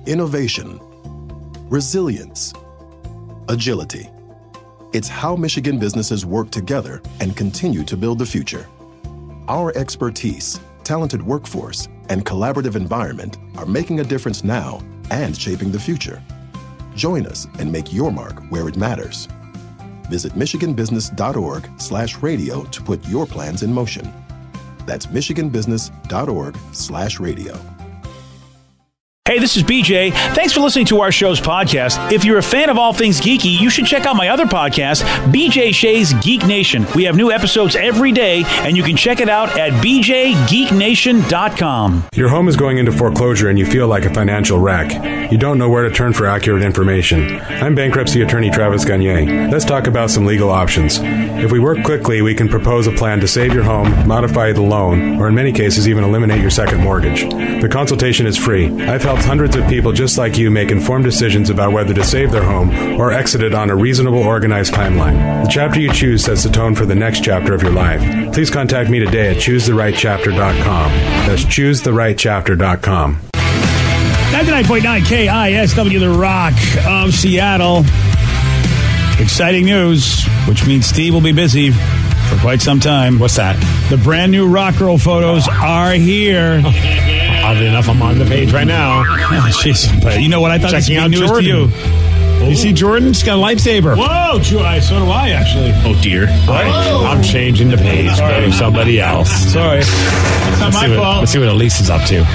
innovation, resilience, agility. It's how Michigan businesses work together and continue to build the future. Our expertise, talented workforce, and collaborative environment are making a difference now and shaping the future. Join us and make your mark where it matters. Visit michiganbusiness.org/radio to put your plans in motion. That's michiganbusiness.org/radio. Hey, this is BJ. Thanks for listening to our show's podcast. If you're a fan of all things geeky, you should check out my other podcast, BJ Shea's Geek Nation. We have new episodes every day, and you can check it out at bjgeeknation.com. Your home is going into foreclosure and you feel like a financial wreck. You don't know where to turn for accurate information. I'm bankruptcy attorney Travis Gagne. Let's talk about some legal options. If we work quickly, we can propose a plan to save your home, modify the loan, or in many cases even eliminate your second mortgage. The consultation is free. I've helped hundreds of people just like you make informed decisions about whether to save their home or exit it on a reasonable, organized timeline. The chapter you choose sets the tone for the next chapter of your life. Please contact me today at choosetherightchapter.com. That's choosetherightchapter.com. 99.9 KISW, The Rock of Seattle. Exciting news, which means Steve will be busy for quite some time. What's that? The brand new Rock Girl photos are here. Oddly enough, I'm on the page right now. Jeez, but you know what? I thought this would be news Jordan. to you. You see Jordan? She's got a lightsaber. Whoa, so do I, actually. Oh, dear. I'm changing the page. Sorry. Somebody else. Sorry. It's not my fault. Let's see what Elise is up to.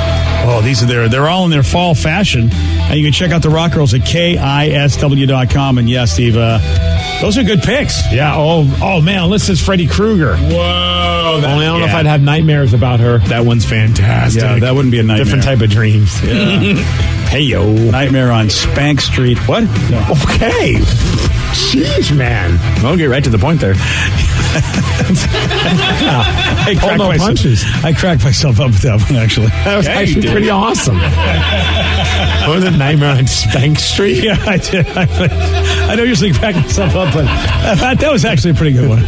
Oh, they're all in their fall fashion. And you can check out the Rock Girls at KISW.com. And yeah, Steve, those are good picks. Yeah. Oh, man. Alyssa's Freddy Krueger. Whoa. Only I don't know if I'd have nightmares about her. That one's fantastic. Yeah, that wouldn't be a nightmare. Different type of dreams. Yeah. Hey, yo. Nightmare on Spank Street. What? No. Okay. Jeez, man. I'll get right to the point there. I cracked myself up with that one, actually. That was actually pretty awesome. What was it, Nightmare on Spank Street? Yeah, I did. I don't usually crack myself up, but that was actually a pretty good one.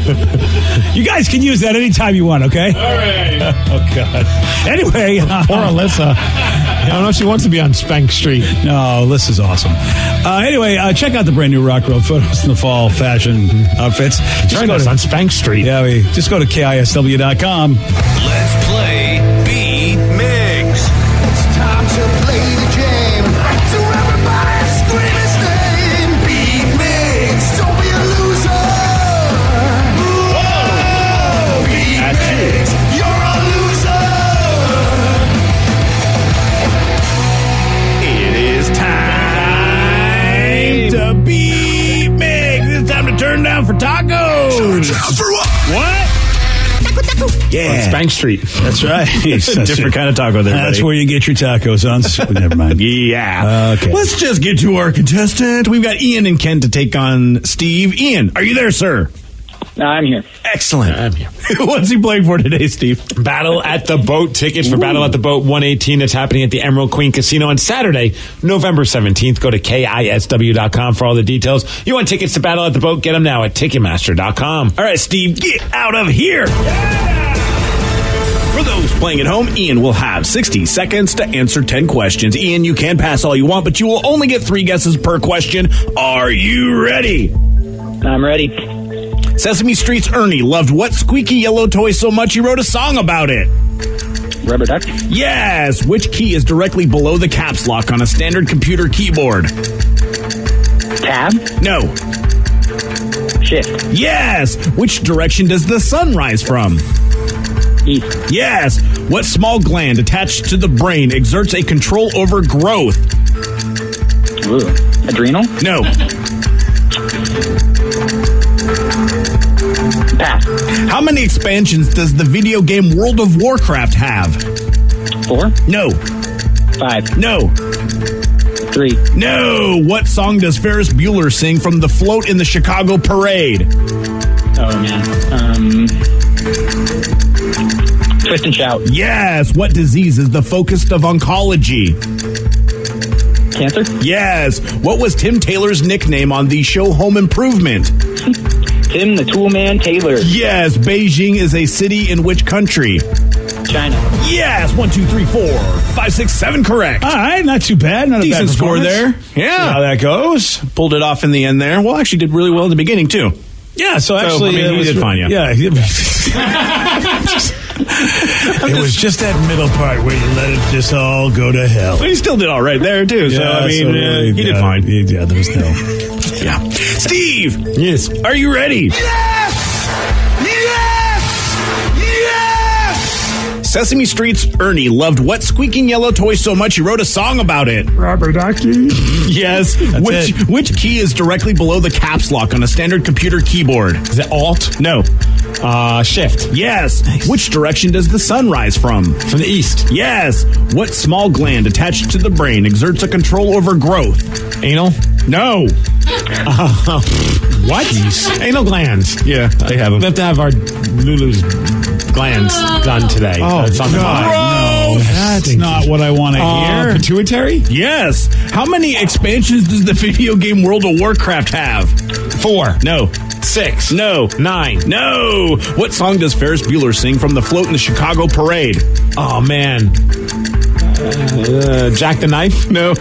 You guys can use that anytime you want, okay? All right. Oh, God. Anyway. Poor Alyssa. I don't know if she wants to be on Spank Street. No, this is awesome. Anyway, check out the brand new Rock Road photos in the fall fashion outfits. Just go on Spank Street. Yeah, just go to KISW.com. Let's play Beat Mix. It's time to play the game. So everybody scream his name. Beat Mix. Don't be a loser. Whoa. Beat Mix. You're a loser. It is time to beat Mix. It's time to turn down for tacos. Turn down for what? What? Yeah. On Spank Street. That's right. Different kind of taco there, That's buddy. where you get your tacos on. Never mind. Yeah. Okay. Let's just get to our contestant. We've got Ian and Ken to take on Steve. Ian, are you there, sir? I'm here. Excellent. I'm here. What's he playing for today, Steve? Battle at the Boat. Tickets for Battle at the Boat 118. It's happening at the Emerald Queen Casino on Saturday, November 17th. Go to KISW.com for all the details. You want tickets to Battle at the Boat? Get them now at Ticketmaster.com. All right, Steve, get out of here. For those playing at home, Ian will have 60 seconds to answer 10 questions. Ian, you can pass all you want, but you will only get 3 guesses per question. Are you ready? I'm ready. Sesame Street's Ernie loved what squeaky yellow toy so much he wrote a song about it? Rubber duck. Yes. Which key is directly below the caps lock on a standard computer keyboard? Tab. No. Shift. Yes. Which direction does the sun rise from? East. Yes. What small gland attached to the brain exerts a control over growth? Ooh. Adrenal. No. Pass. How many expansions does the video game World of Warcraft have? 4. No. 5. No. 3. No. What song does Ferris Bueller sing from the float in the Chicago parade? Oh, man. Twist and shout. Yes. What disease is the focus of oncology? Cancer. Yes. What was Tim Taylor's nickname on the show Home Improvement? Tim the Toolman Taylor. Yes. Beijing is a city in which country? China. Yes, 1, 2, 3, 4, 5, 6, 7 correct. All right, not too bad. Not Decent a bad score there. Yeah. Yeah. How that goes. Pulled it off in the end there. Well, actually did really well in the beginning, too. Yeah, so actually... I mean, he did fine, yeah. Yeah. It was just that middle part where you let it just all go to hell. But he still did all right there, too. So, I mean, he did fine. Yeah, there was no... Yeah. Steve! Yes. Are you ready? Yes! Yes! Yes! Sesame Street's Ernie loved what squeaking yellow toy so much he wrote a song about it? Rubber ducky. Yes. Which key is directly below the caps lock on a standard computer keyboard? Is it Alt? No. Shift. Yes. Which direction does the sun rise from? From the east. Yes. What small gland attached to the brain exerts a control over growth? Anal? No. What? Anal glands. Yeah, they have them. We have to have our Lulu's glands done today. Oh, It's on the God, mind. no. That's not what I want to hear. Pituitary? Yes. How many expansions does the video game World of Warcraft have? 4. No. 6. No. 9. No. What song does Ferris Bueller sing from the float in the Chicago parade? Oh, man. Jack the Knife? No.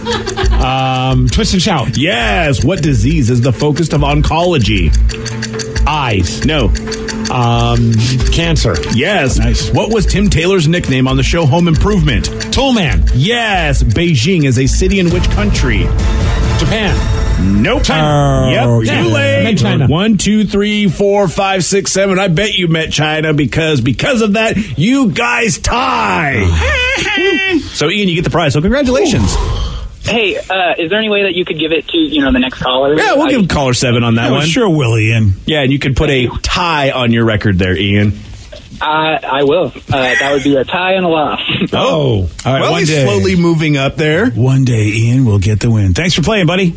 Twist and Shout. Yes. What disease is the focus of oncology? Eyes. No. Cancer. Yes. Nice. What was Tim Taylor's nickname on the show Home Improvement? Toolman. Yes. Beijing is a city in which country? Japan. Nope. China. Yep. Yeah. Too late. Met China. 1, 2, 3, 4, 5, 6, 7. I bet you met China because of that, you guys tie. So, Ian, you get the prize. So, congratulations. Hey, is there any way that you could give it to, the next caller? Yeah, we'll give caller 7 on that one. Sure will, Ian. Yeah, and you could put a tie on your record there, Ian. I will. That would be a tie and a loss. Oh. All right, well, one he's day. slowly moving up there. One day, Ian will get the win. Thanks for playing, buddy.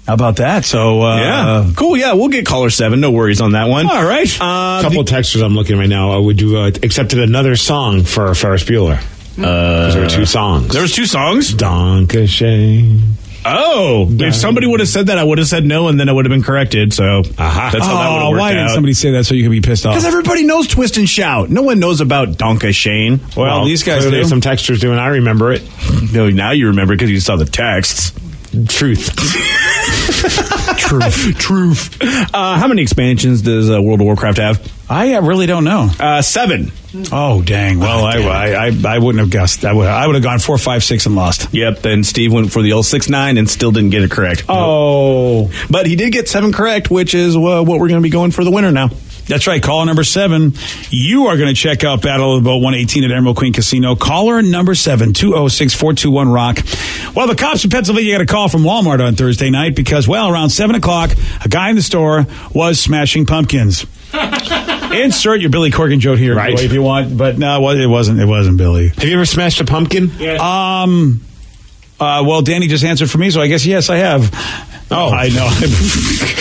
How about that? So, yeah. Cool, yeah, we'll get caller 7. No worries on that one. All right. A couple of texters I'm looking right now. Would you accepted another song for Ferris Bueller? Because there were 2 songs. There was 2 songs? Donkashane. Oh, if somebody would have said that, I would have said no, and then it would have been corrected. So that's how that would have worked why out. didn't somebody say that so you could be pissed off? Because everybody knows Twist and Shout. No one knows about Donka Shane. Well, these guys clearly do. Some texters do, and I remember it. No, now you remember because you saw the texts. Truth. Truth. How many expansions does World of Warcraft have? I really don't know. 7. Oh, dang. Well, I wouldn't have guessed. I would have gone 4, 5, 6 and lost. Yep, and Steve went for the old 6, 9 and still didn't get it correct. Oh. But he did get 7 correct, which is what we're going to be going for the winner now. That's right. Caller number 7. You are going to check out Battle of the Boat 118 at Emerald Queen Casino. Caller number 7, 206-421-ROCK. Well, the cops in Pennsylvania got a call from Walmart on Thursday night because, around 7 o'clock, a guy in the store was smashing pumpkins. Insert your Billy Corgan joke here, right, boy, if you want. But no, it wasn't Billy. Have you ever smashed a pumpkin? Yes. Well, Danny just answered for me, so I guess yes, I have. Oh, I know.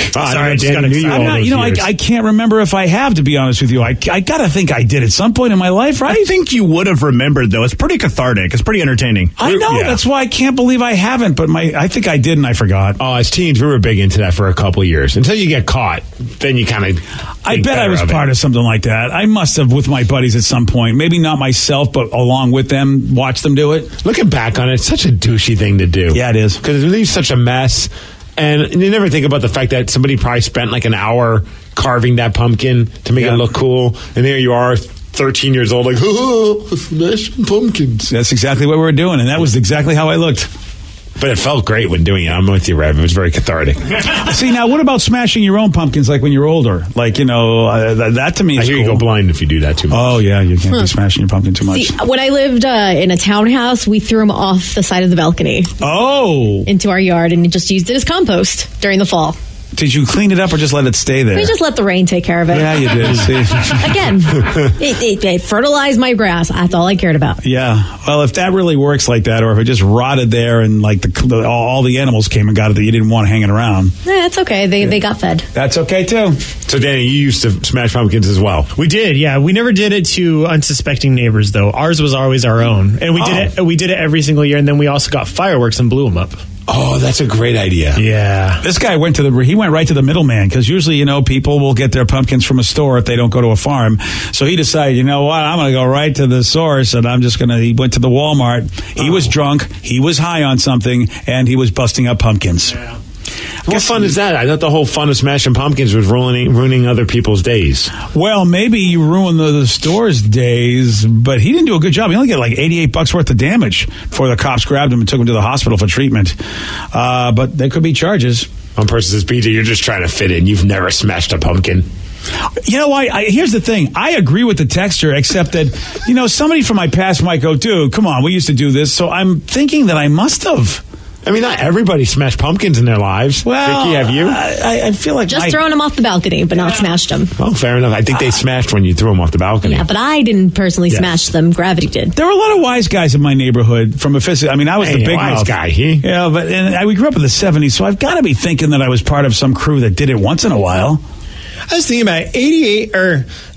Sorry, Danny. I can't remember if I have, to be honest with you. I gotta think I did at some point in my life, right? I think you would have remembered, though. It's pretty cathartic. It's pretty entertaining. I know. Yeah. That's why I can't believe I haven't, but I think I did and I forgot. Oh, as teens, we were big into that for a couple of years. Until you get caught, then you kind of... I bet I was part of something like that. I must have, with my buddies at some point. Maybe not myself, but along with them, watch them do it. Looking back on it, it's such a douchey thing to do. Yeah, it is. Because it leaves such a mess. And you never think about the fact that somebody probably spent like an hour carving that pumpkin to make it look cool. And here you are, 13 years old, like, oh, smashing pumpkins. That's exactly what we were doing. And that was exactly how I looked. But it felt great when doing it. I'm with you, Rev. It was very cathartic. See, now, what about smashing your own pumpkins like when you're older? Like, that to me is I hear cool. you go blind if you do that too much. Oh, yeah, you can't be smashing your pumpkin too much. See, when I lived in a townhouse, we threw them off the side of the balcony. Oh. Into our yard and just used it as compost during the fall. Did you clean it up or just let it stay there? We just let the rain take care of it. Yeah, you did. See? Again, it fertilized my grass. That's all I cared about. Yeah. Well, if that really works like that, or if it just rotted there and like all the animals came and got it that you didn't want hanging around. That's okay. They got fed. That's okay, too. So, Danny, you used to smash pumpkins as well. We did, yeah. We never did it to unsuspecting neighbors, though. Ours was always our own. And we did it every single year, and then we also got fireworks and blew them up. Oh, that's a great idea. Yeah. This guy went right to the middleman, because usually, people will get their pumpkins from a store if they don't go to a farm. So he decided, you know what, I'm going to go right to the source, and he went to the Walmart. He was drunk, he was high on something, and he was busting up pumpkins. Yeah. What fun is that? I thought the whole fun of smashing pumpkins was ruining other people's days. Well, maybe you ruined the store's days, but he didn't do a good job. He only got like $88 worth of damage before the cops grabbed him and took him to the hospital for treatment. But there could be charges. One person says, BJ, you're just trying to fit in. You've never smashed a pumpkin. You know what? Here's the thing. I agree with the texture, except that, somebody from my past might go, dude, come on, we used to do this. So I'm thinking that I must have. I mean, not everybody smashed pumpkins in their lives. Well, Vicky, have you? I feel like just throwing them off the balcony, but not smashed them. Well, fair enough. I think they smashed when you threw them off the balcony. Yeah, but I didn't personally smash them. Gravity did. There were a lot of wise guys in my neighborhood from a physical. I mean, I was the big wise mouth guy. Yeah, but we grew up in the 70s, so I've got to be thinking that I was part of some crew that did it once in a while. I was thinking about 88,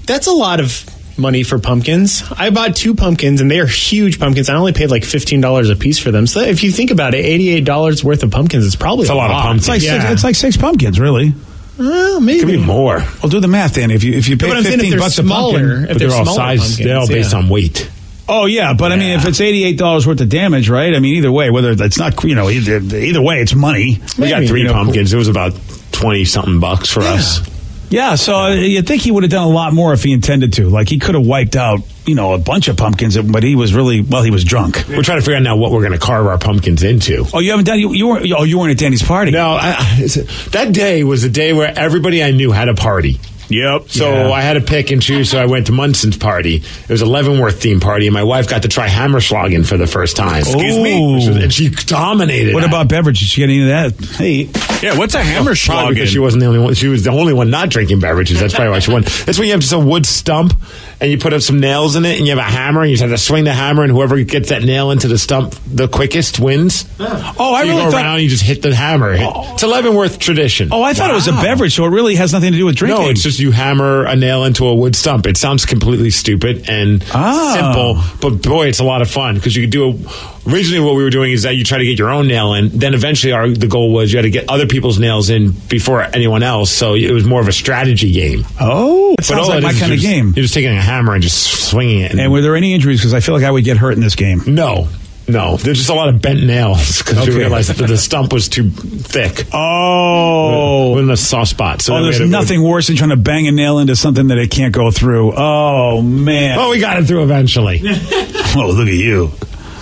that's a lot of money for pumpkins. I bought 2 pumpkins, and they are huge pumpkins. I only paid like $15 a piece for them. So if you think about it, $88 worth of pumpkins is probably a lot of pumpkins. It's like 6 pumpkins, really. Maybe. Could be more. Well, do the math, Danny. If you pay $15 a pumpkin, but they're all sized. They're all based on weight. Oh yeah, but I mean, if it's $88 worth of damage, right? I mean, either way, whether it's not, either way, it's money. We got 3 pumpkins. It was about 20 something bucks for us. Yeah, so you'd think he would have done a lot more if he intended to. Like, he could have wiped out, a bunch of pumpkins, but he was he was drunk. We're trying to figure out now what we're going to carve our pumpkins into. Oh, you haven't done, you weren't at Danny's party. No, that day was a day where everybody I knew had a party. Yep. So I had to pick and choose, so I went to Munson's party. It was a Leavenworth themed party, and my wife got to try Hammerschlagen for the first time. Excuse me? And she dominated. What about beverage? Did she get any of that? Hey. Yeah, what's a Hammerschlagen? Probably because she wasn't the only one. She was the only one not drinking beverages. That's probably why she won. That's when you have just a wood stump, and you put up some nails in it, and you have a hammer, and you just have to swing the hammer, and whoever gets that nail into the stump the quickest wins. Oh, I so you really go thought... around, you just hit the hammer. It's a Leavenworth tradition. Oh, I thought it was a beverage, so it really has nothing to do with drinking. No, it's just you hammer a nail into a wood stump. It sounds completely stupid and simple, but boy, it's a lot of fun because you could do originally what we were doing is that you try to get your own nail in. Then eventually the goal was you had to get other people's nails in before anyone else. So it was more of a strategy game. Oh, it sounds like my kind of game. You're just taking a hammer and just swinging it. And were there any injuries? Because I feel like I would get hurt in this game. No, there's just a lot of bent nails because we realized that the stump was too thick. Oh. In a soft spot. So there's nothing worse than trying to bang a nail into something that it can't go through. Oh, man. Oh, we got it through eventually. Oh, look at you.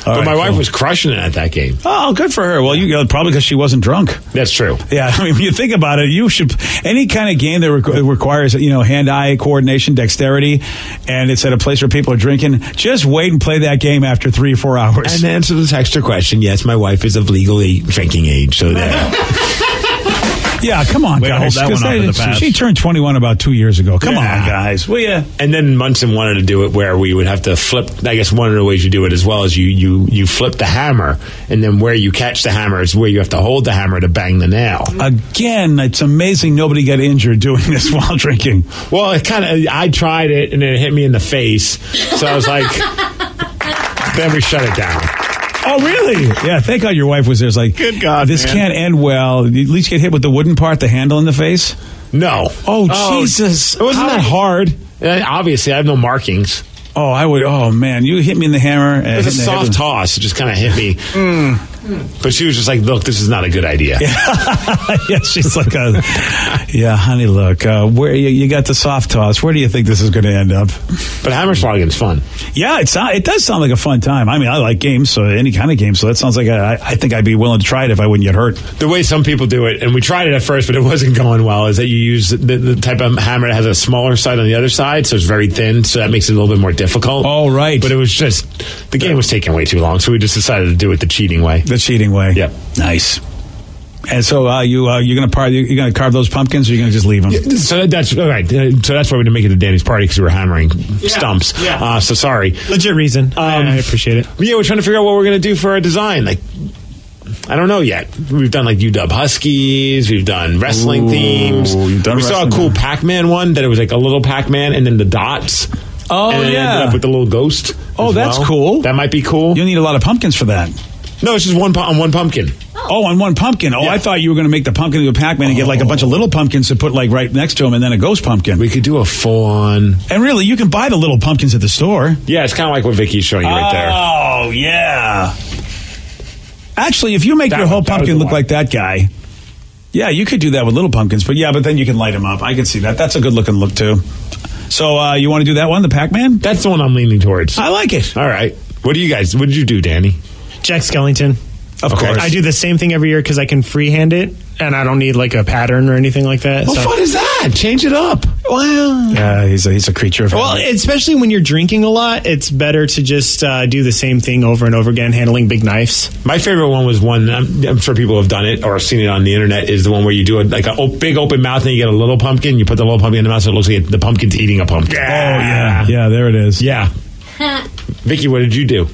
But my wife was crushing it at that game. Oh, good for her. Well, probably because she wasn't drunk. That's true. Yeah, I mean, when you think about it, you should any kind of game that requires hand-eye coordination, dexterity, and it's at a place where people are drinking. Just wait and play that game after 3 or 4 hours. And to answer the texter question, yes, my wife is of legally drinking age, so there. Yeah, come on, guys. Hold that one off in the past. She turned 21 about 2 years ago. Come on, guys. Will ya? And then Munson wanted to do it where we would have to flip. I guess one of the ways you do it as well is you flip the hammer, and then where you catch the hammer is where you have to hold the hammer to bang the nail. Again, it's amazing nobody got injured doing this while drinking. Well, I tried it, and it hit me in the face. So I was like, then we shut it down. Oh, really? Yeah, thank God your wife was there. It's like, good God, this man. can't end well. At least get hit with the wooden part, the handle in the face? No. Oh, Jesus. It wasn't that hard. Obviously, I have no markings. Oh, I would. Oh, man. You hit me in the hammer. It was a soft toss. It just kind of hit me. But she was just like, look, this is not a good idea. Yeah, she's like, yeah, honey, look, where you got the soft toss. Where do you think this is going to end up? But Hammerschlagen's fun. Yeah, it does sound like a fun time. I mean, I like games, so any kind of game. So that sounds like I think I'd be willing to try it if I wouldn't get hurt. The way some people do it, and we tried it at first, but it wasn't going well, is that you use the type of hammer that has a smaller side on the other side, so it's very thin, so that makes it a little bit more difficult. Oh, right. But it was just, the game was taking way too long, so we just decided to do it the cheating way. The cheating way. Yep. Nice. And so you're gonna carve those pumpkins, or you're gonna just leave them? So that's all right. So that's why we didn't make it to Danny's party, because we were hammering stumps. Yeah. So sorry. Legit reason. I appreciate it. Yeah, we're trying to figure out what we're gonna do for our design. Like, I don't know yet. We've done like UW Huskies. We've done wrestling themes. We saw a cool Pac-Man one that it was like a little Pac-Man and then the dots. Oh, and then yeah. it ended up with the little ghost. Oh, that's cool. That might be cool. You'll need a lot of pumpkins for that. No, it's just one pumpkin. Oh, on one pumpkin. Oh, Yeah. I thought you were going to make the pumpkin into a Pac-Man and get like a bunch of little pumpkins to put like right next to him and then a ghost pumpkin. We could do a full-on... And really, you can buy the little pumpkins at the store. Yeah, it's kind of like what Vicky's showing you right there. Oh, yeah. Actually, if you make your whole pumpkin look like that guy, yeah, you could do that with little pumpkins. But then you can light them up. I can see that. That's a good looking look, too. So you want to do that one, the Pac-Man? That's the one I'm leaning towards. I like it. All right. What did you do, Danny? Jack Skellington. Of course. I do the same thing every year because I can freehand it, and I don't need like a pattern or anything like that. What fun is that? Change it up. Well, Yeah, he's a creature of well, especially when you're drinking a lot, it's better to just do the same thing over and over again, handling big knives. My favorite one was one, I'm sure people have done it or seen it on the internet, is the one where you do it like a big open mouth and you get a little pumpkin. You put the little pumpkin in the mouth so it looks like the pumpkin's eating a pumpkin. Oh, yeah. Yeah, there it is. Yeah. Vicky, what did you do?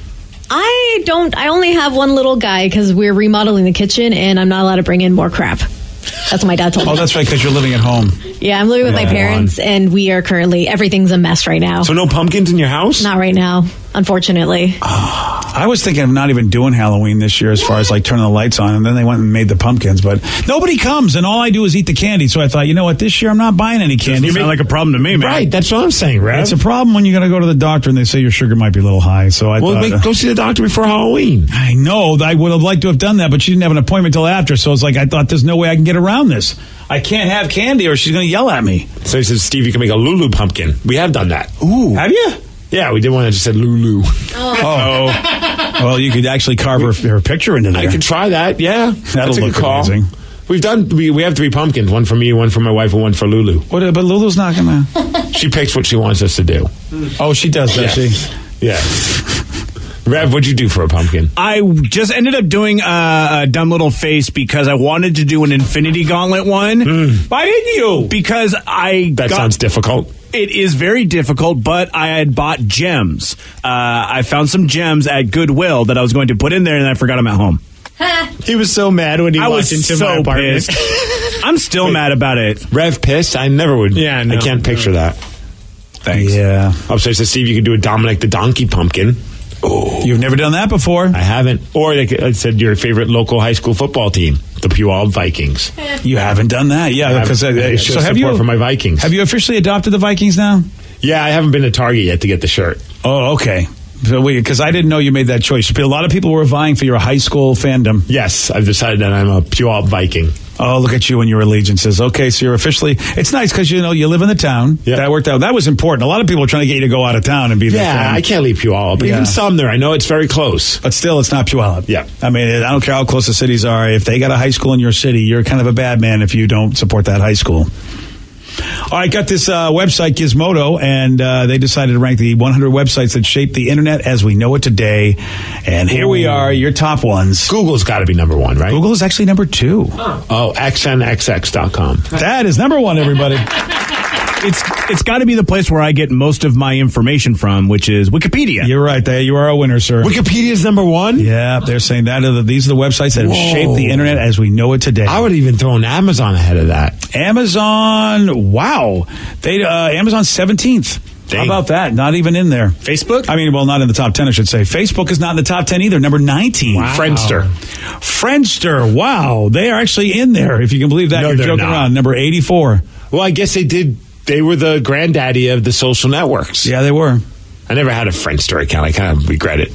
I only have one little guy because we're remodeling the kitchen and I'm not allowed to bring in more crap. That's what my dad told me. Oh, that's right, because you're living at home. Yeah, I'm living with my parents and we are currently, everything's a mess right now. So no pumpkins in your house? Not right now, unfortunately. I was thinking of not even doing Halloween this year as far as like turning the lights on, and then they went and made the pumpkins, but nobody comes, and all I do is eat the candy. So I thought, you know what, this year I'm not buying any candy. It's not like a problem to me, man. Right, that's what I'm saying, Rev. It's a problem when you're going to go to the doctor and they say your sugar might be a little high. So I thought, go see the doctor before Halloween. I know, I would have liked to have done that, but she didn't have an appointment till after. So it's like, I thought there's no way I can get around this. I can't have candy or she's going to yell at me. So he says, Steve, you can make a Lulu pumpkin. We have done that. Ooh. Have you? Yeah, we did one that just said Lulu. Oh. Well, you could actually carve her picture into there. I could try that, yeah. That'll That's a look good call. amazing. We have 3 pumpkins, one for me, one for my wife, and one for Lulu. What, but Lulu's not going to... She picks what she wants us to do. Oh, she does she? Yeah. Rev, what'd you do for a pumpkin? I just ended up doing a dumb little face because I wanted to do an Infinity Gauntlet one. Why didn't you? Because That sounds difficult. It is very difficult, but I had bought gems. I found some gems at Goodwill that I was going to put in there, and I forgot them at home. He was so mad when he I walked was into so my apartment. pissed. I'm still mad about it. Rev pissed? I never would. Yeah, no. I can't picture that. Thanks. Yeah. Upstairs to Steve, you could do a Dominic the Donkey pumpkin. Oh, you've never done that before? I haven't. Or I said your favorite local high school football team, the Puyallup Vikings. You haven't done that? Yeah. Because so have you for my Vikings? Have you officially adopted the Vikings now? Yeah, I haven't been to Target yet to get the shirt. Oh, okay. So because I didn't know you made that choice. A lot of people were vying for your high school fandom. Yes, I've decided that I'm a Puyallup Viking. Oh, look at you and your allegiances. Okay, so you're officially... It's nice because, you live in the town. Yeah. That worked out. That was important. A lot of people were trying to get you to go out of town and be their fan. I can't leave Puyallup. Yeah. Even Sumner, I know it's very close. But still, it's not Puyallup. Yeah. I mean, I don't care how close the cities are. If they got a high school in your city, you're kind of a bad man if you don't support that high school. All right, got this website, Gizmodo, and they decided to rank the 100 websites that shaped the internet as we know it today. And here we are, your top ones. Google's got to be number 1, right? Google is actually number 2. Oh, xnxx.com. That is number 1, everybody. It's got to be the place where I get most of my information from, which is Wikipedia. You're right. You are a winner, sir. Wikipedia's number 1? Yeah, they're saying these are the websites that have shaped the internet as we know it today. I would even throw an Amazon ahead of that. Amazon, wow. Amazon's 17th. Dang. How about that? Not even in there. Facebook? I mean, well, not in the top 10, I should say. Facebook is not in the top 10 either. Number 19. Wow. Friendster, wow. They are actually in there, if you can believe that. No, You're they're joking not. around. Number 84. Well, I guess they were the granddaddy of the social networks. Yeah, they were. I never had a Friendster account. I kind of regret it.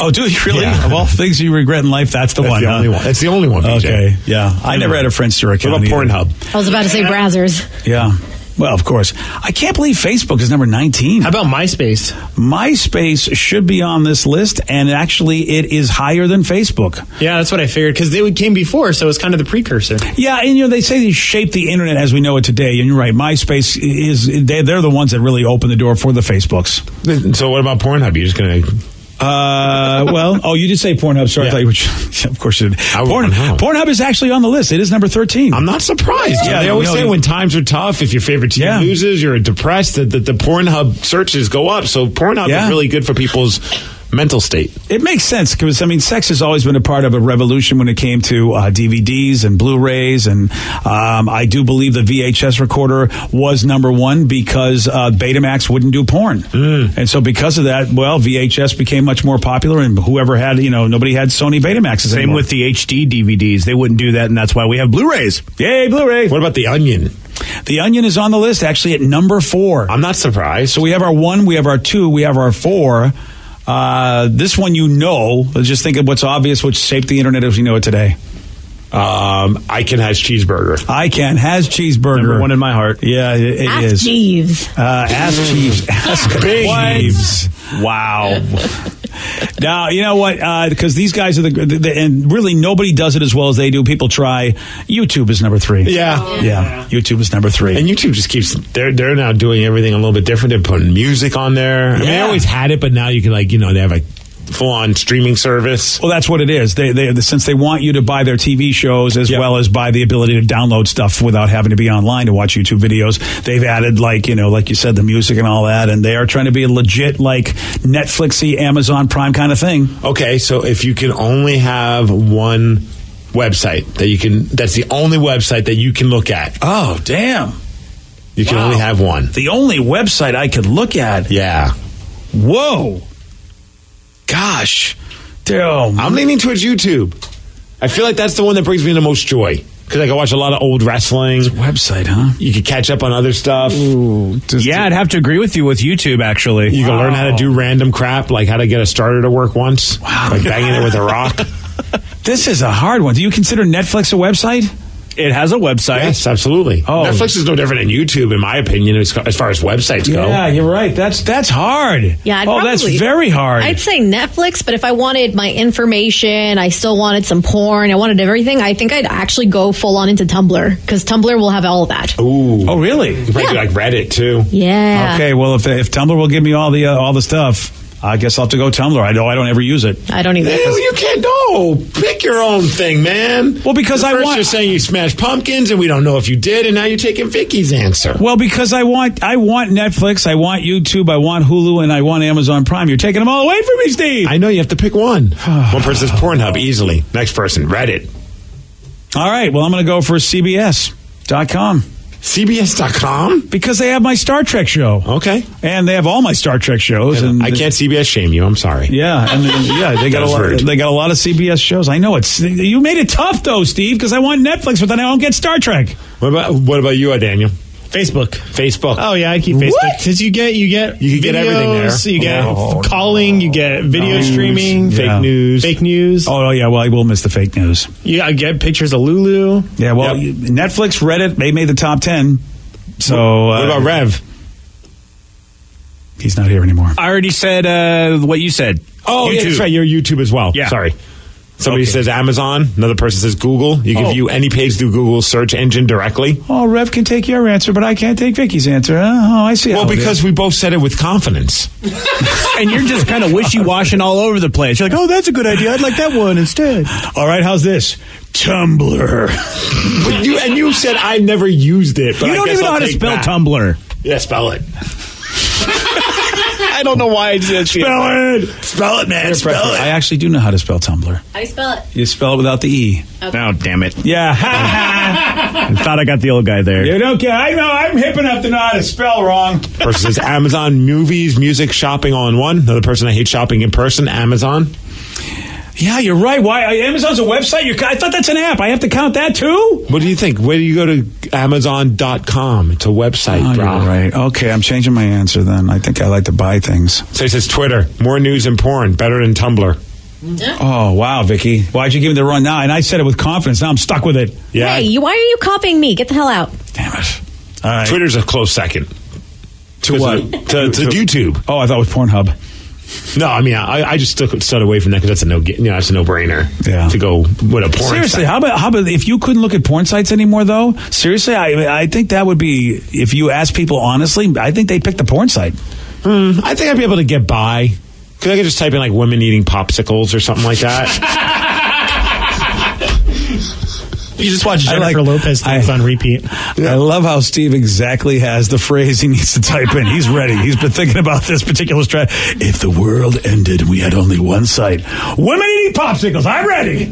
Oh, do you really? Yeah. Of all things you regret in life, that's the one. The only one. That's the only one. BJ. Okay, yeah. I never had a Friendster account. What about either. Pornhub? I was about to say browsers. Yeah. Well, of course. I can't believe Facebook is number 19. How about MySpace? MySpace should be on this list, and actually it is higher than Facebook. Yeah, that's what I figured, because they came before, so it's kind of the precursor. Yeah, and they say they shaped the internet as we know it today, and you're right. MySpace they're the ones that really opened the door for the Facebooks. So what about Pornhub? You're just going to... You did say Pornhub. Sorry, Yeah. I thought you were. Of course you did. I Pornhub. wouldn't know. Pornhub is actually on the list. It is number 13. I'm not surprised. Yeah, They always no, say you- when times are tough, if your favorite team loses, you're depressed, that the Pornhub searches go up. So Pornhub Yeah. is really good for people's mental state. It makes sense because, I mean, sex has always been a part of a revolution when it came to DVDs and Blu-rays. And I do believe the VHS recorder was number one because Betamax wouldn't do porn. And so because of that, well, VHS became much more popular, and whoever had, nobody had Sony Betamaxes Same anymore. with the HD DVDs. They wouldn't do that, and that's why we have Blu-rays. Yay, Blu-ray. What about The Onion? The Onion is on the list, actually, at number 4. I'm not surprised. So we have our 1, we have our 2, we have our 4. This one, let's just think of what's obvious, which shaped the internet as we know it today. Ican has cheeseburger. Ican has cheeseburger. Number 1 in my heart. Yeah, it Ask is. Jeeves. Ask Jeeves. Ask Big Jeeves. Wow. Now, you know what? Because these guys are and really nobody does it as well as they do. People try. YouTube is number 3. Yeah. YouTube is number 3. And YouTube just keeps, they're now doing everything a little bit different. They're putting music on there. I mean, they always had it, but now you can they have full-on streaming service. Well, that's what it is. They since they want you to buy their TV shows as well as buy the ability to download stuff without having to be online to watch YouTube videos. They've added like you said, the music and all that, and they are trying to be a legit like Netflixy, Amazon Prime kind of thing. Okay, so if you can only have one website that's the only website that you can look at. Oh, damn. You can only have one. The only website I could look at. Yeah. Whoa. Gosh. Damn. I'm leaning towards YouTube. I feel like that's the one that brings me the most joy. Because I can watch a lot of old wrestling. Website, huh? You can catch up on other stuff. I'd have to agree with you with YouTube, actually. You can learn how to do random crap, like how to get a starter to work once. Wow. Like banging it with a rock. This is a hard one. Do you consider Netflix a website? It has a website. Yes, absolutely. Oh. Netflix is no different than YouTube, in my opinion, as far as websites go. Yeah, you're right. That's hard. Yeah, that's very hard. I'd say Netflix, but if I wanted my information, I still wanted some porn, I wanted everything, I think I'd actually go full on into Tumblr, because Tumblr will have all of that. Ooh. Oh, really? You might do like Reddit, too. Yeah. Okay, well, if Tumblr will give me all the stuff, I guess I'll have to go Tumblr. I don't ever use it. I don't either. You can't know. Pick your own thing, man. Well, because you're saying you smashed pumpkins, and we don't know if you did, and now you're taking Vicky's answer. Well, because I want Netflix, I want YouTube, I want Hulu, and I want Amazon Prime. You're taking them all away from me, Steve. I know you have to pick one. One person says Pornhub easily. Next person, Reddit. All right. Well, I'm going to go for CBS.com. CBS.com? Because they have my Star Trek show. Okay. And they have all my Star Trek shows. And I can't CBS shame you. I'm sorry. Yeah, and they got a lot of CBS shows. I know you made it tough though, Steve, because I want Netflix, but then I don't get Star Trek. What about you, Daniel? Facebook. Oh yeah, I keep Facebook because you get videos, everything there. You get calling, you get video streaming, fake news. Oh yeah, well I will miss the fake news. I get pictures of Lulu. Yeah, well Netflix, Reddit, they made the top 10. So what about Rev? He's not here anymore. I already said what you said. Oh, yeah, that's right. You're YouTube as well. Yeah. Sorry. Somebody says Amazon. Another person says Google. You can view any page through Google's search engine directly. Oh, Rev can take your answer, but I can't take Vicky's answer. Oh, I see. Well, because we both said it with confidence. And you're just kind of wishy-washing all over the place. You're like, oh, that's a good idea. I'd like that one instead. All right, how's this? Tumblr. But you said I never used it. But you don't even know how to spell Tumblr. Yeah, spell it. I don't know why I did spell it. Spell it, man. Spell it. I actually do know how to spell Tumblr. How do you spell it? You spell it without the E. Okay. Oh, damn it. Yeah. I thought I got the old guy there. You don't get. I know. I'm hip enough to know how to spell wrong. Person says Amazon movies, music, shopping all in one. Another person, I hate shopping in person. Amazon. Yeah, you're right. Why? Amazon's a website? I thought that's an app. I have to count that too? What do you think? Where do you go to Amazon.com? It's a website, bro. You're right. Okay, I'm changing my answer then. I think I like to buy things. So he says Twitter. More news and porn. Better than Tumblr. Oh, wow, Vicky. Why'd you give me the run now? And I said it with confidence. Now I'm stuck with it. Yeah. Hey, why are you copying me? Get the hell out. Damn it. All right. Twitter's a close second. To what? To YouTube. Oh, I thought it was Pornhub. No, I mean, I just stood away from that because that's a no-brainer to go with a porn Seriously, site. how about if you couldn't look at porn sites anymore, though? Seriously, I think that would be, if you ask people honestly, I think they'd pick the porn site. I think I'd be able to get by. Because I could just type in, like, women eating popsicles or something like that. You just watch Jennifer Lopez things on repeat. I love how Steve exactly has the phrase he needs to type in. He's ready. He's been thinking about this particular strat. If the world ended and we had only one sight, women eating popsicles, I'm ready.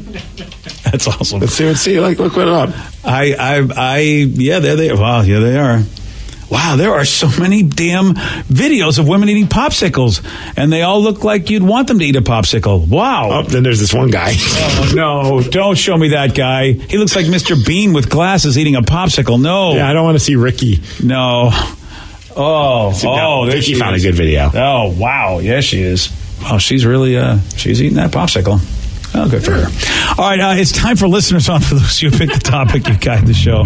That's awesome. Let's see. Look it up. Yeah, there they are. Wow, yeah, they are. Wow, there are so many damn videos of women eating popsicles, and they all look like you'd want them to eat a popsicle. Wow. Oh, then there's this one guy. Oh, no, don't show me that guy. He looks like Mr. Bean with glasses eating a popsicle. No. Yeah, I don't want to see Ricky. No. Ricky found a good video. Oh, wow. Yes, she is. Oh, she's really, she's eating that popsicle. Oh, good for her. All right, it's time for listeners on the loose. You pick the topic, you guide the show.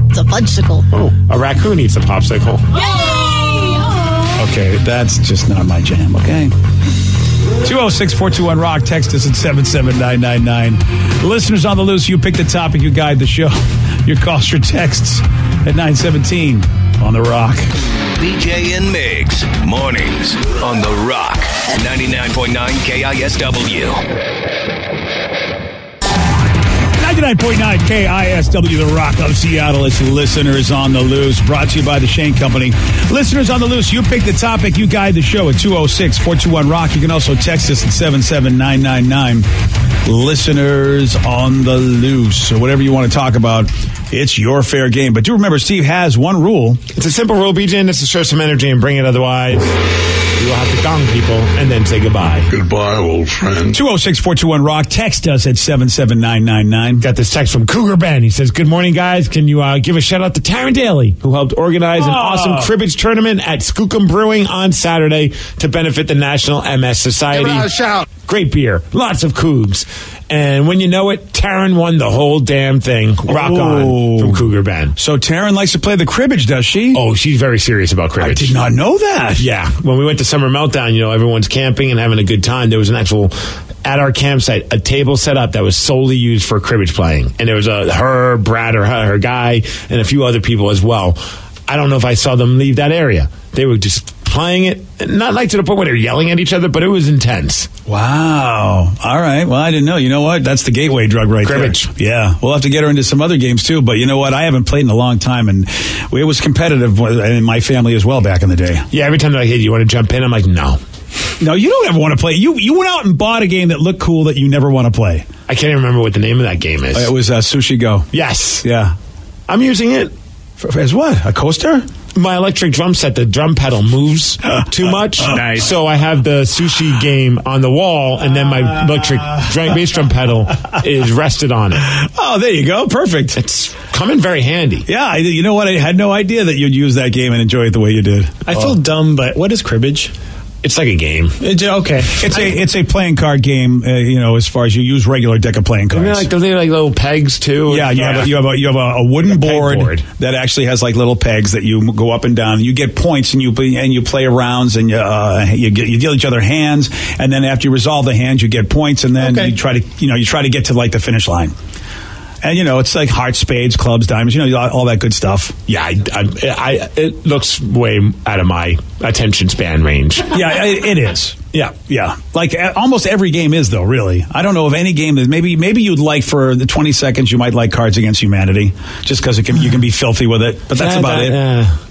It's a fudgesicle. Oh, a raccoon eats a popsicle. Okay, that's just not my jam, okay? 206-421-ROCK. Text us at 77999. Listeners on the loose, you pick the topic, you guide the show. Your calls, your texts at 917 on The Rock. BJ and Migs, mornings on The Rock, 99.9 KISW. 99.9 KISW, The Rock of Seattle. It's Listeners on the Loose, brought to you by the Shane Company. Listeners on the Loose, you pick the topic, you guide the show at 206-421-ROCK. You can also text us at 77999. Listeners on the Loose. So whatever you want to talk about, it's your fair game. But do remember, Steve has one rule. It's a simple rule, BJ, and it's to show some energy and bring it. Otherwise, you will have to gong people and then say goodbye. Goodbye, old friend. 206-421-ROCK. Text us at 77999. Got this text from Cougar Ben. He says, good morning, guys. Can you give a shout out to Taryn Daly, who helped organize an awesome cribbage tournament at Skookum Brewing on Saturday to benefit the National MS Society. Give it a shout. Great beer. Lots of cougs. And when you know it, Taryn won the whole damn thing. Rock on from Cougar Ben. So Taryn likes to play the cribbage, does she? Oh, she's very serious about cribbage. I did not know that. Yeah. When we went to Summer Meltdown, everyone's camping and having a good time. There was an actual, at our campsite, a table set up that was solely used for cribbage playing. And there was her, Brad, her guy, and a few other people as well. I don't know if I saw them leave that area. They were just playing it, not like to the point where they were yelling at each other, but it was intense. Wow. All right. Well, I didn't know. You know what? That's the gateway drug right cribbage. There. Yeah. We'll have to get her into some other games, too. But you know what? I haven't played in a long time, and it was competitive in my family as well back in the day. Yeah, every time they're like, hey, do you want to jump in? I'm like, no. No, you don't ever want to play. You went out and bought a game that looked cool that you never want to play. I can't even remember what the name of that game is. It was Sushi Go. Yes. Yeah. I'm using it. As what? A coaster? My electric drum set, the drum pedal moves too much. Nice. So I have the sushi game on the wall, and then my electric bass drum pedal is rested on it. Oh, there you go. Perfect. It's coming very handy. Yeah, you know what? I had no idea that you'd use that game and enjoy it the way you did. I feel dumb, but what is cribbage? It's like a game. Okay. It's a playing card game, as far as you use regular deck of playing cards. They're like little pegs, too. Yeah, you have a wooden board that actually has like little pegs that you go up and down. You get points and you play rounds and you deal each other hands, and then after you resolve the hands, you get points, and then you try to get to like the finish line. And, it's like hearts, spades, clubs, diamonds, all that good stuff. Yeah, it looks way out of my attention span range. Yeah, it is. Yeah. Like almost every game is, though, really. I don't know of any game that maybe you'd like for the 20 seconds, you might like Cards Against Humanity, just because you can be filthy with it. But that's about it.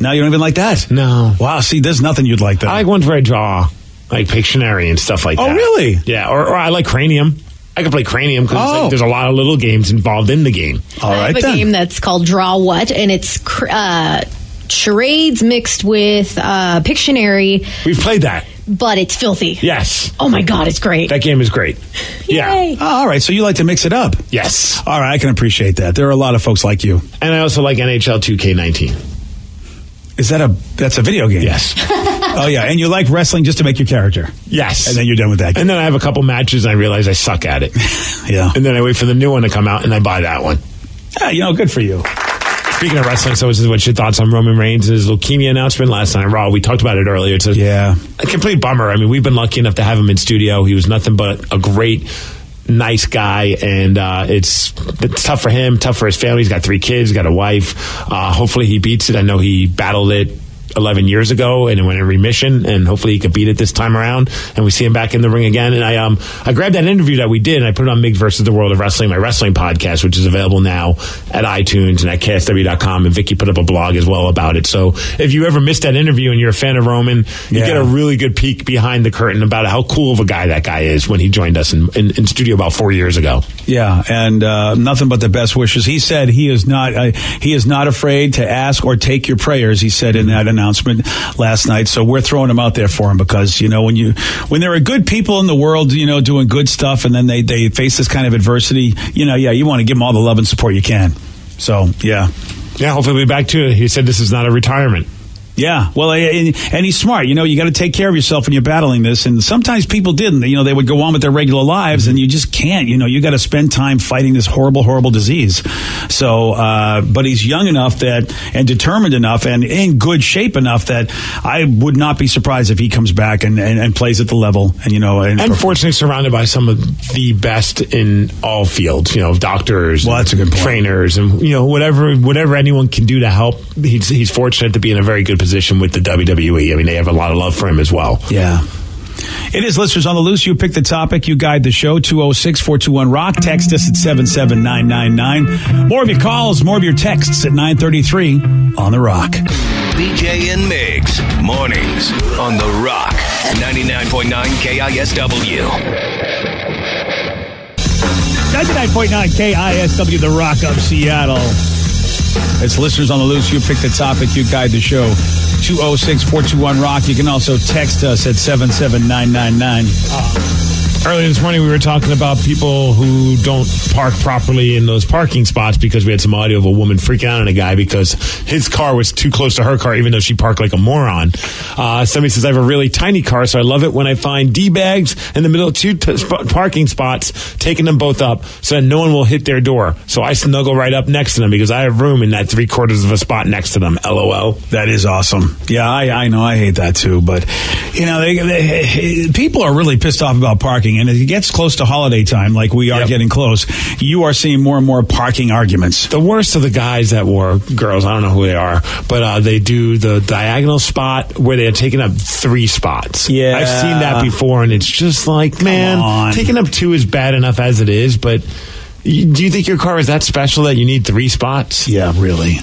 Now you don't even like that? No. Wow, see, there's nothing you'd like that. I like ones where I draw, like Pictionary and stuff like that. Oh, really? Yeah, or I like Cranium. I can play Cranium because there's a lot of little games involved in the game. All right, I have a game that's called Draw What, and it's charades mixed with Pictionary. We've played that. But it's filthy. Yes. Oh, my God, it's great. That game is great. Yeah. Yay. Oh, all right, so you like to mix it up. Yes. All right, I can appreciate that. There are a lot of folks like you. And I also like NHL 2K19. Is that's a video game? Yes. Oh, yeah, and you like wrestling just to make your character. Yes. And then you're done with that game. And then I have a couple matches and I realize I suck at it. Yeah. And then I wait for the new one to come out and I buy that one. Yeah, good for you. Speaking of wrestling, so what's your thoughts on Roman Reigns' leukemia announcement last night on Raw? We talked about it earlier. It's a complete bummer. I mean, we've been lucky enough to have him in studio. He was nothing but a great, nice guy, and it's tough for him, tough for his family. He's got 3 kids, got a wife. Hopefully he beats it. I know he battled it 11 years ago, and it went in remission, and hopefully he can beat it this time around, and we see him back in the ring again. And I grabbed that interview that we did, and I put it on Migs versus the World of Wrestling, my wrestling podcast, which is available now at iTunes and at KSW.com, and Vicky put up a blog as well about it. So if you ever missed that interview and you're a fan of Roman, you get a really good peek behind the curtain about how cool of a guy that guy is when he joined us in studio about 4 years ago. Yeah, and nothing but the best wishes. He said he is not afraid to ask or take your prayers, he said in that announcement last night. So we're throwing them out there for him because, when there are good people in the world, doing good stuff, and then they face this kind of adversity, you want to give them all the love and support you can. So, yeah. Yeah, hopefully we'll be back to it. He said this is not a retirement. Yeah, well, and he's smart. You got to take care of yourself when you're battling this. And sometimes people didn't. They would go on with their regular lives, and you just can't. You got to spend time fighting this horrible, horrible disease. So, but he's young enough and determined enough and in good shape enough that I would not be surprised if he comes back and plays at the level. And fortunately surrounded by some of the best in all fields. Doctors, that's a good point. Trainers, and whatever anyone can do to help. He's fortunate to be in a very good position with the WWE. I mean, they have a lot of love for him as well. Yeah. It is Listeners on the Loose. You pick the topic. You guide the show. 206-421-ROCK. Text us at 77999. More of your calls, more of your texts at 933 on The Rock. BJ and Migs, mornings on The Rock. 99.9 KISW. 99.9 KISW, The Rock of Seattle. It's Listeners on the Loose. You pick the topic. You guide the show. 206-421-ROCK. You can also text us at 77999. Earlier this morning, we were talking about people who don't park properly in those parking spots because we had some audio of a woman freaking out on a guy because his car was too close to her car, even though she parked like a moron. Somebody says, I have a really tiny car, so I love it when I find D-bags in the middle of two parking spots, taking them both up so that no one will hit their door. So I snuggle right up next to them because I have room in that 3/4 of a spot next to them. LOL. That is awesome. Yeah, I know. I hate that too. But, people are really pissed off about parking. And as it gets close to holiday time, like we are getting close, you are seeing more and more parking arguments. The worst are the guys that were girls. I don't know who they are, but they do the diagonal spot where they're taking up 3 spots. Yeah. I've seen that before, and it's just like, man, taking up 2 is bad enough as it is, but do you think your car is that special that you need 3 spots? Yeah, really.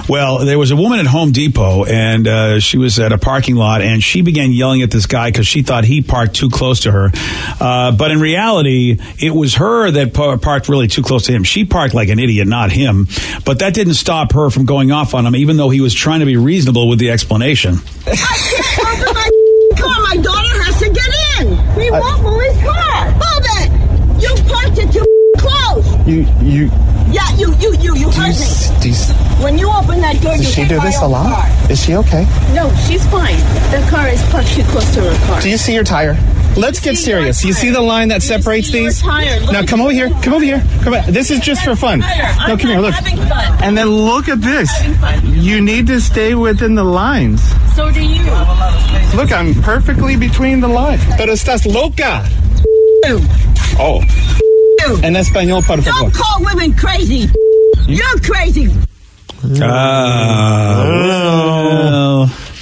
Well, there was a woman at Home Depot, and she was at a parking lot, and she began yelling at this guy because she thought he parked too close to her. But in reality, it was her that parked really too close to him. She parked like an idiot, not him. But that didn't stop her from going off on him, even though he was trying to be reasonable with the explanation. I can't open my car. My daughter has to get in. He won't move his car. Hold it. You parked it too close. You heard me. When you open that door, does she do this a lot? Car. Is she okay? No, she's fine. The car is parked too close to her car. Do you see your tire? Let's get serious. You see the line that separates these? Now come over here. Come over here. Come on. This is just for fun. No, come here. Look. And then look at this. You need to stay within the lines. So do you. Look, I'm perfectly between the lines. Pero estás loca. Oh. En español, por favor. Don't call women crazy. You're crazy.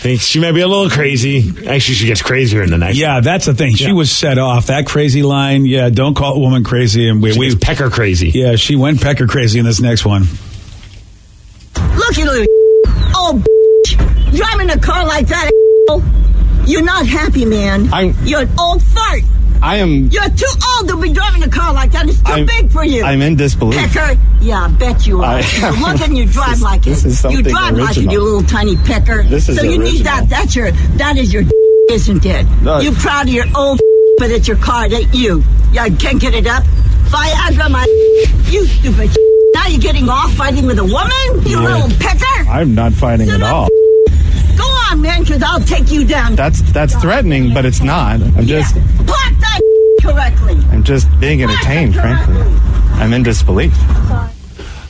Think she might be a little crazy. Actually, she gets crazier in the next. Yeah, that's the thing. She was set off. That crazy line. Yeah, don't call a woman crazy. And we pecker crazy. Yeah, she went pecker crazy in this next one. Look, you little old driving a car like that. You're not happy, man. You're an old fart. You're too old to be driving a car like that. It's too big for you. I'm in disbelief. Pecker? Yeah, I bet you are. Look and you drive like it. You drive like it, you little tiny pecker. So you need that. That is your isn't it? No. You proud of your old but it's your car, it ain't you. Yeah, can't get it up. Viagra, my you stupid. Now you're getting off fighting with a woman? You little pecker? I'm not fighting at all. Go on, man, because I'll take you down. That's threatening, but it's not. I'm just... Park that correctly. I'm just being entertained, frankly. I'm in disbelief.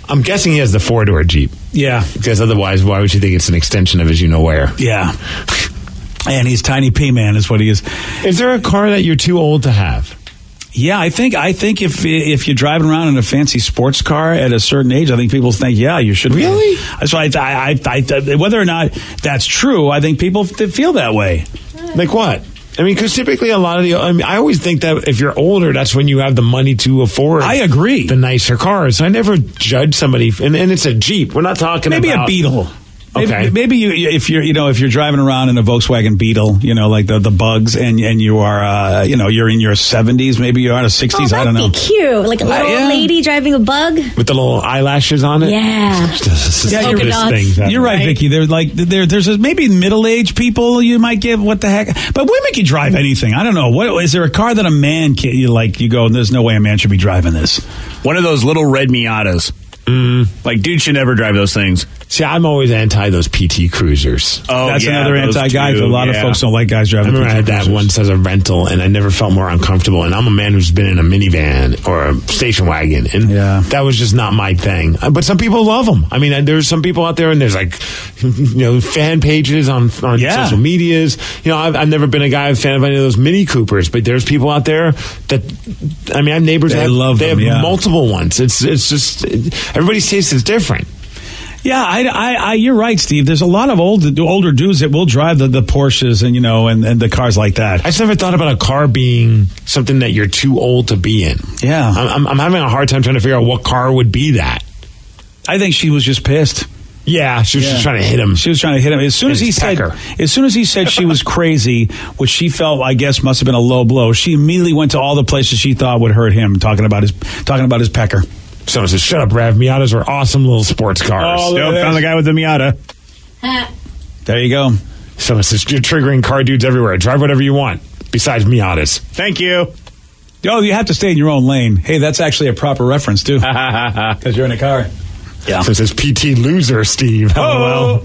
I'm guessing he has the 4-door Jeep. Yeah. Because otherwise, why would you think it's an extension of his you-know-where? Yeah. And he's Tiny P Man is what he is. Is there a car that you're too old to have? Yeah, I think if you're driving around in a fancy sports car at a certain age, I think people think, yeah, you should. Really? That's why I whether or not that's true, I think people feel that way. Like what? I mean, because typically a lot of I always think that if you're older, that's when you have the money to afford. I agree. The nicer cars. I never judge somebody, and it's a Jeep. We're not talking maybe about a Beetle. Okay. Maybe if you're driving around in a Volkswagen Beetle, like the bugs, and you are you're in your 70s, maybe you're out of 60s. I don't know. That'd be cute, like a little old lady driving a bug with the little eyelashes on it. Yeah, you're right, Vicky. There's maybe middle-aged people you might give what the heck, but women can drive anything. I don't know. What is there a car that a man can you go? There's no way a man should be driving this. One of those little red Miatas. Like, dude should never drive those things. See, I'm always anti those PT Cruisers. Oh, that's another anti-guy. A lot of folks don't like guys driving PT Cruisers. I remember I had that once as a rental, and I never felt more uncomfortable. And I'm a man who's been in a minivan or a station wagon, and that was just not my thing. But some people love them. I mean, there's some people out there, and there's fan pages on social medias. I've never been a fan of any of those Mini Coopers, but there's people out there that, I mean, I have neighbors that have multiple ones. It's just everybody's taste is different. Yeah, you're right, Steve. There's a lot of older dudes that will drive the Porsches and the cars like that. I just never thought about a car being something that you're too old to be in. Yeah. I'm having a hard time trying to figure out what car would be that. I think she was just pissed. Yeah, she was just trying to hit him. She was trying to hit him. As soon as he said she was crazy, which she felt, I guess, must have been a low blow, she immediately went to all the places she thought would hurt him, talking about his pecker. Someone says, shut up, Rav. Miatas are awesome little sports cars. Oh, found the guy with the Miata. There you go. Someone says, you're triggering car dudes everywhere. Drive whatever you want, besides Miatas. Thank you. Oh, you have to stay in your own lane. Hey, that's actually a proper reference, too. Because you're in a car. Yeah. So it says PT loser, Steve. Oh.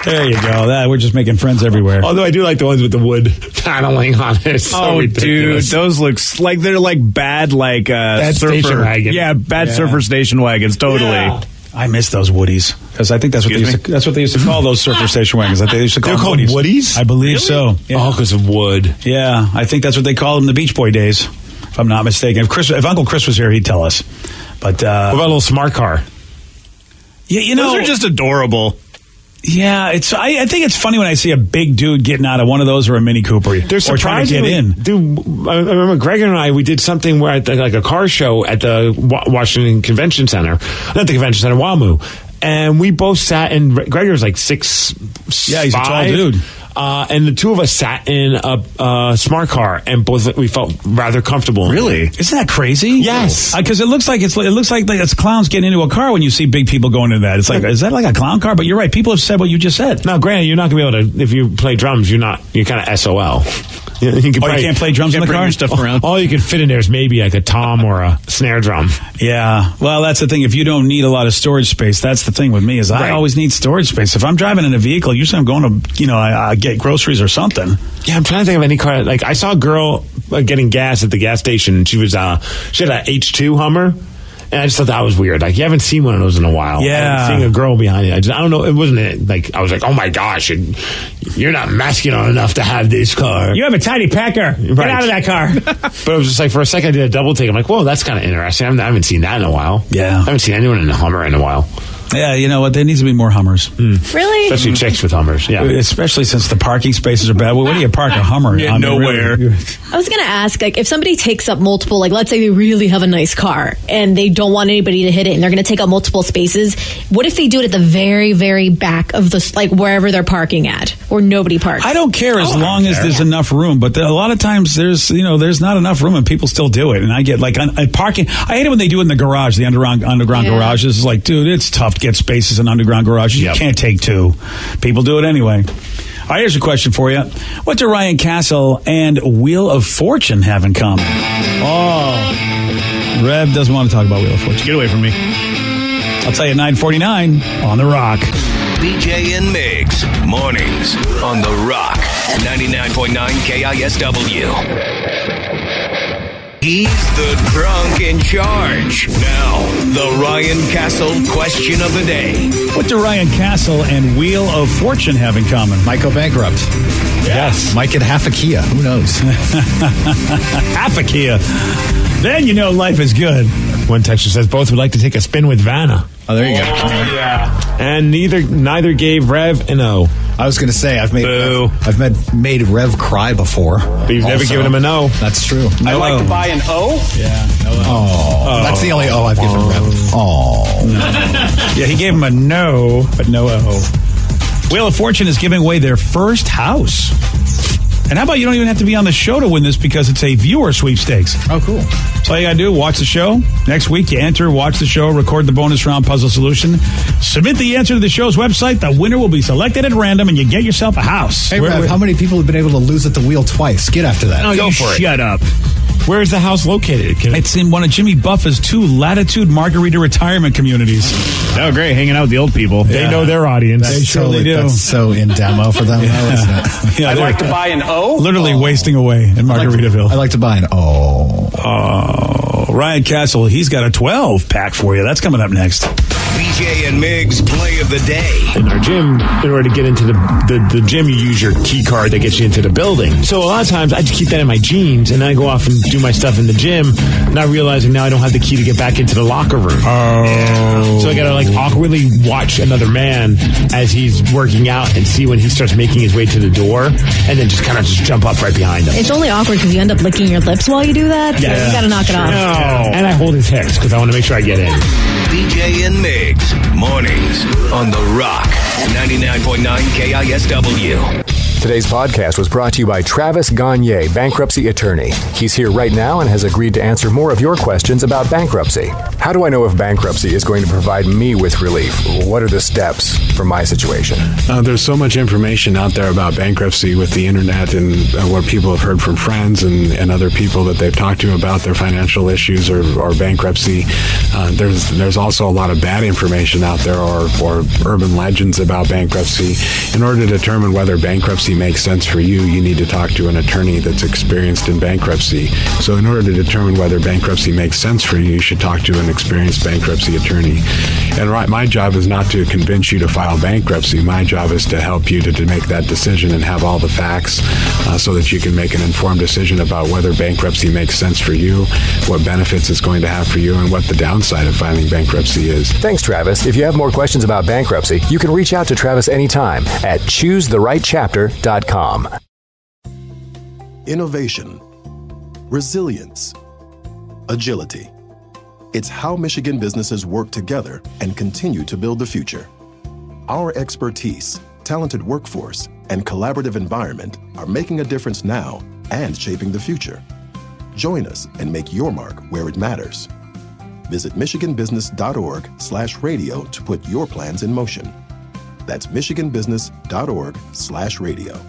There you go. We're just making friends everywhere. Although I do like the ones with the wood paneling on it. So ridiculous. Dude, those look like they're like bad, bad surfer station wagon. Yeah, bad surfer station wagons. Totally. Yeah. I miss those Woodies because I think that's what they used to call those surfer station wagons. I think they used to call them Woodies. I believe so. Yeah. Oh, because of wood. Yeah, I think that's what they called them in the Beach Boy days, if I'm not mistaken. If Uncle Chris was here, he'd tell us. But what about a little smart car? Yeah, those are just adorable. Yeah, I think it's funny when I see a big dude getting out of one of those or a Mini Cooper. They're trying to get in. Dude, I remember Greg and I, we did something where at a car show at the Washington Convention Center, not the Convention Center, WAMU, and we both sat in. Gregor's like 6'5". Yeah, he's a tall dude. And the two of us sat in a smart car, and both we felt rather comfortable. Really? Isn't that crazy? Yes. Because it looks like it's clowns getting into a car when you see big people going into that. It's like, is that like a clown car? But you're right. People have said what you just said. Now, granted, you're not going to be able to, if you play drums, you're kind of SOL. You can't play drums in the car? Stuff around. All you can fit in there is maybe like a tom or a snare drum. Yeah. Well, that's the thing. If you don't need a lot of storage space, that's the thing with me is I always need storage space. If I'm driving in a vehicle, usually I'm going to, get groceries or something. Yeah, I'm trying to think of any car. Like I saw a girl getting gas at the gas station, and she had an H2 Hummer. And I just thought that was weird. Like, you haven't seen one of those in a while. Yeah. Seeing a girl behind it. I don't know. It wasn't like, I was like, oh my gosh, you're not masculine enough to have this car. You have a tiny pecker. Get out of that car. But it was just like, for a second, I did a double take. I'm like, whoa, that's kind of interesting. I haven't seen that in a while. Yeah. I haven't seen anyone in a Hummer in a while. Yeah, you know what? There needs to be more Hummers. Really? Especially chicks with Hummers, yeah. Especially since the parking spaces are bad. Well, where do you park a Hummer? Nowhere. Really? I was going to ask, if somebody takes up multiple, let's say they really have a nice car and they don't want anybody to hit it and they're going to take up multiple spaces, what if they do it at the very, very back of the, wherever they're parking at, or nobody parks? I don't care as long as there's enough room, but a lot of times there's not enough room and people still do it. And I get, parking, I hate it when they do it in the garage, the underground garages. It's like, dude, it's tough to get spaces in underground garages. You can't take two. People do it anyway. All right, here's a question for you. What do Ryan Castle and Wheel of Fortune have in common? Oh, Rev doesn't want to talk about Wheel of Fortune. Get away from me. I'll tell you, 9:49 on The Rock. BJ and Migs, mornings on The Rock, 99.9 KISW. He's the drunk in charge. Now, the Ryan Castle question of the day. What do Ryan Castle and Wheel of Fortune have in common? Might go bankrupt. Yes. Might get half a Kia. Who knows? Half a Kia. Then you know life is good. One texter says both would like to take a spin with Vanna. Oh, there you go. Yeah. And neither gave Rev an O. I was going to say I've made Rev cry before. But you've never given him a no. That's true. I'd like to buy an O. Yeah. No Oh, that's the only O I've given Rev. Oh. Yeah, he gave him a no, but no O. Wheel of Fortune is giving away their first house. And how about you don't even have to be on the show to win this because it's a viewer sweepstakes. Oh, cool. So all you got to do, watch the show. Next week, you enter, watch the show, record the bonus round puzzle solution, submit the answer to the show's website. The winner will be selected at random, and you get yourself a house. Hey, Rev, how many people have been able to lose at the wheel twice? Get after that. Go for it. Shut up. Where is the house located? It's in one of Jimmy Buffett's 2 Latitude Margarita retirement communities. Oh, great. Hanging out with the old people. They know their audience. They surely do. That's so in demo for them, though, isn't it? Yeah, I'd like to buy an O. literally wasting away in Margaritaville. I'd like to buy an O. Oh, Ryan Castle, he's got a 12-pack for you. That's coming up next. BJ and Migs play of the day. In our gym, in order to get into the gym, you use your key card that gets you into the building. So a lot of times I just keep that in my jeans and I go off and do my stuff in the gym, not realizing now I don't have the key to get back into the locker room. Oh. So I gotta awkwardly watch another man as he's working out and see when he starts making his way to the door and then just kind of jump up right behind him. It's only awkward because you end up licking your lips while you do that. So you got to knock it off. No. And I hold his hips because I want to make sure I get in. BJ and Migs, mornings on The Rock, 99.9 KISW. Today's podcast was brought to you by Travis Gagne, bankruptcy attorney. He's here right now and has agreed to answer more of your questions about bankruptcy. How do I know if bankruptcy is going to provide me with relief? What are the steps for my situation? There's so much information out there about bankruptcy with the internet and what people have heard from friends and other people that they've talked to about their financial issues or bankruptcy. There's also a lot of bad information out there or urban legends about bankruptcy. In order to determine whether bankruptcy makes sense for you, you need to talk to an attorney that's experienced in bankruptcy. So in order to determine whether bankruptcy makes sense for you, you should talk to an experienced bankruptcy attorney. And my job is not to convince you to file bankruptcy. My job is to help you to make that decision and have all the facts so that you can make an informed decision about whether bankruptcy makes sense for you, what benefits it's going to have for you, and what the downside of filing bankruptcy is. Thanks, Travis. If you have more questions about bankruptcy, you can reach out to Travis anytime at ChooseTheRightChapter.com. Innovation, resilience, agility. It's how Michigan businesses work together and continue to build the future. Our expertise, talented workforce, and collaborative environment are making a difference now and shaping the future. Join us and make your mark where it matters. Visit michiganbusiness.org/radio to put your plans in motion. That's michiganbusiness.org/radio.